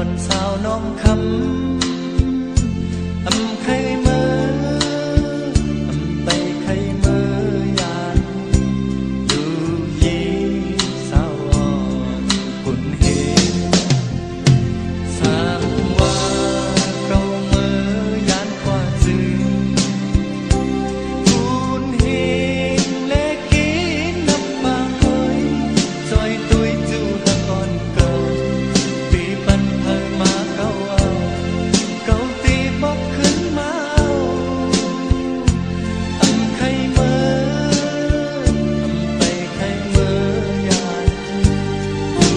อนสาวน้องคำใครเมื่อไปใครเมื่อยานดูยีสาวอ่อนคุณเห็นสามว่าเก่าเมื่อยานกว่าจื้อคุณเห็นและกินน้ำปางเฮ้ยจอยตุยจูละก่อนเกิดปีปันเผยมาเก่าเอาเก่าตีบอกขึ้นมาใครเมื่อไปใครเมื่อยานดู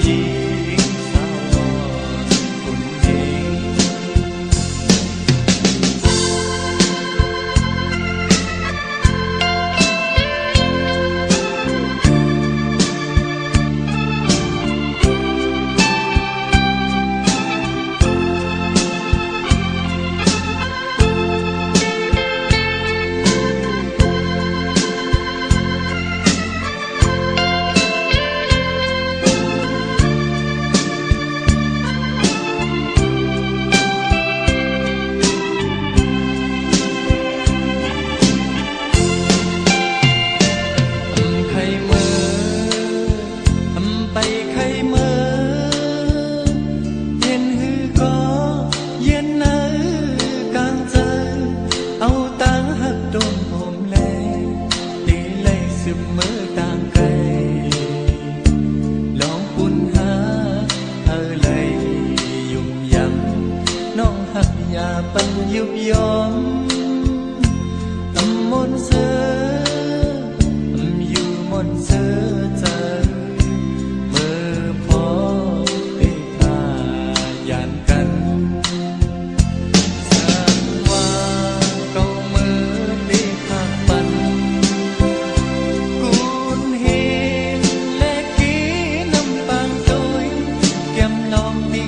ยิงสาวอ่อนคุณเห็นไปใครเมื่อเย็นหือก็เย็นเนื้อกลางใจเอาต่างหักโดนผมแลตีเลยสืบมือต่างไกลลองปุ่นหาเลยยุ่มยำน้องหักอย่าปันยุบยอมมนต์เสืออยู่มนต์เสือใจลองติ